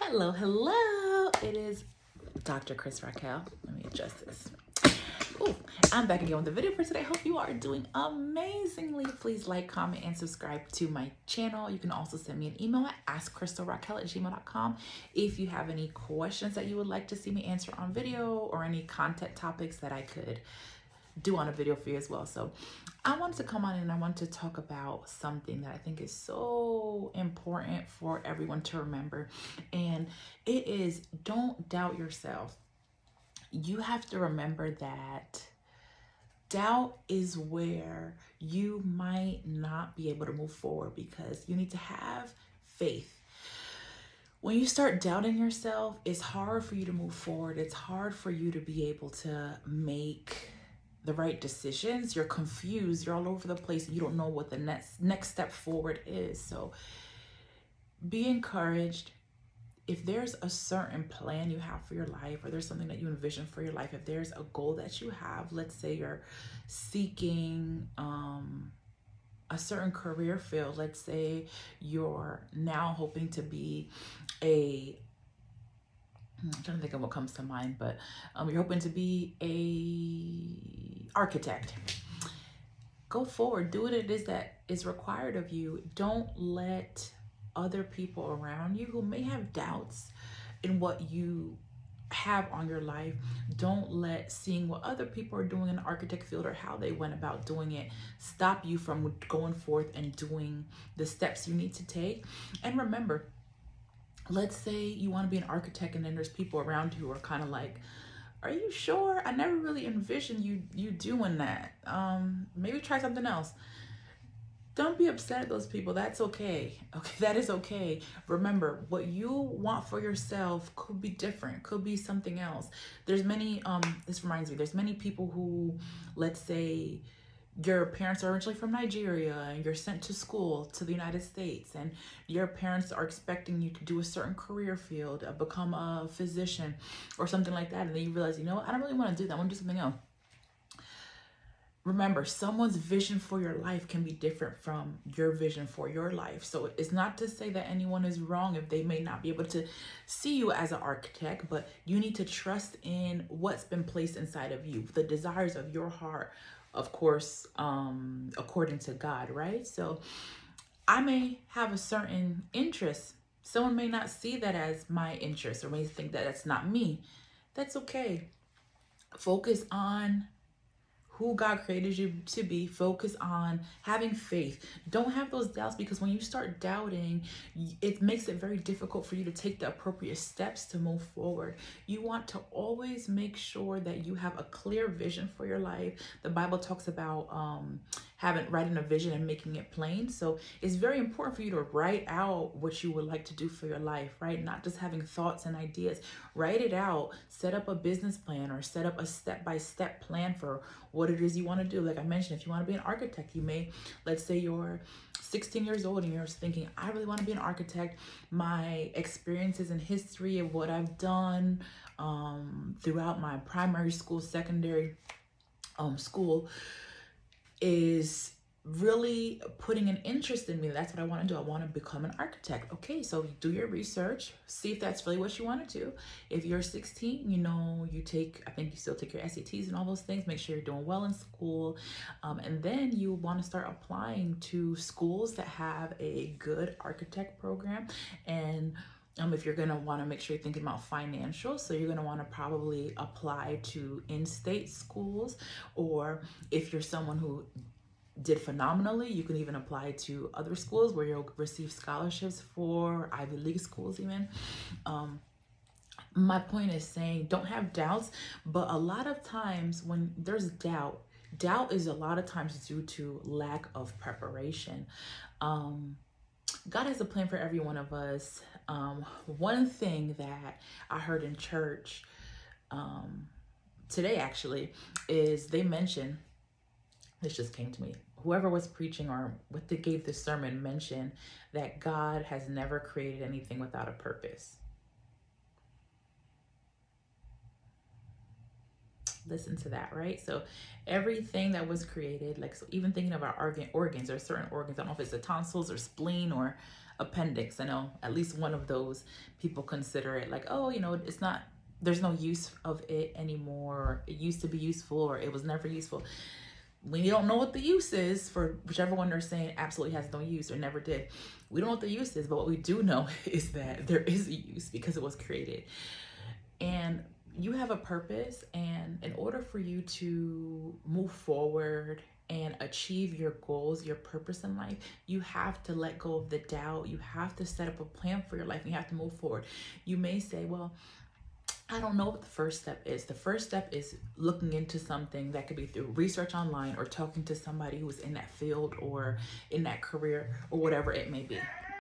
Hello, hello. It is Dr. Chris Raquel. Let me adjust this. Ooh, I'm back again with the video for today. Hope you are doing amazingly. Please like, comment, and subscribe to my channel. You can also send me an email at askcrystalraquel@gmail.com if you have any questions that you would like to see me answer on video or any content topics that I could do on a video for you as well. So I wanted to come on and I want to talk about something that I think is so important for everyone to remember. And it is, don't doubt yourself. You have to remember that doubt is where you might not be able to move forward because you need to have faith. When you start doubting yourself, it's hard for you to move forward. It's hard for you to be able to make the right decisions. You're confused. You're all over the place. You don't know what the next step forward is. So be encouraged. If there's a certain plan you have for your life, or there's something that you envision for your life, if there's a goal that you have, let's say you're seeking a certain career field. Let's say you're now hoping to be I'm trying to think of what comes to mind, but you're hoping to be a architect. Go forward, do what it is that is required of you. Don't let other people around you who may have doubts in what you have on your life, don't let seeing what other people are doing in the architect field or how they went about doing it stop you from going forth and doing the steps you need to take. And remember, let's say you want to be an architect and then there's people around you who are kind of like, are you sure? I never really envisioned you doing that. Maybe try something else. Don't be upset at those people. That's okay. Okay, that is okay. Remember, what you want for yourself could be different, could be something else. There's many, this reminds me, there's many people who, let's say, your parents are originally from Nigeria and you're sent to school to the United States and your parents are expecting you to do a certain career field, become a physician or something like that. And then you realize, you know what? I don't really want to do that. I want to do something else. Remember, someone's vision for your life can be different from your vision for your life. So it's not to say that anyone is wrong if they may not be able to see you as an architect, but you need to trust in what's been placed inside of you, the desires of your heart, of course, according to God, right? So I may have a certain interest. Someone may not see that as my interest or may think that that's not me. That's okay. Focus on who God created you to be. Focus on having faith. Don't have those doubts, because when you start doubting, it makes it very difficult for you to take the appropriate steps to move forward. You want to always make sure that you have a clear vision for your life. The Bible talks about writing a vision and making it plain. So it's very important for you to write out what you would like to do for your life, right? Not just having thoughts and ideas. Write it out. Set up a business plan or set up a step-by-step plan for what it is you want to do. Like I mentioned, if you want to be an architect, you may, let's say you're 16 years old and you're thinking, I really want to be an architect. My experiences and history of what I've done throughout my primary school, secondary school is really putting an interest in me. That's what I want to do. I want to become an architect. Okay, so do your research, see if that's really what you want to do. If you're 16, I think you still take your SATs and all those things. Make sure you're doing well in school. And then you want to start applying to schools that have a good architect program. And if you're going to want to make sure you're thinking about financial, so you're going to want to probably apply to in-state schools, or if you're someone who did phenomenally, you can even apply to other schools where you'll receive scholarships for Ivy League schools even. My point is saying, don't have doubts, but a lot of times when there's doubt is a lot of times due to lack of preparation. God has a plan for every one of us. One thing that I heard in church today actually is they mentioned, this just came to me, whoever was preaching or what they gave the sermon mentioned that God has never created anything without a purpose. Listen to that, right? So everything that was created, like, so even thinking of our organs, or certain organs, I don't know if it's the tonsils or spleen or appendix. I know at least one of those people consider it like, oh, it's not, there's no use of it anymore. Or it used to be useful, or it was never useful. We don't know what the use is for whichever one they're saying absolutely has no use or never did. We don't know what the use is, but what we do know is that there is a use because it was created. And you have a purpose, and in order for you to move forward and achieve your goals, your purpose in life, you have to let go of the doubt. You have to set up a plan for your life, and you have to move forward. You may say, well, I don't know what the first step is. The first step is looking into something. That could be through research online or talking to somebody who's in that field or in that career or whatever it may be.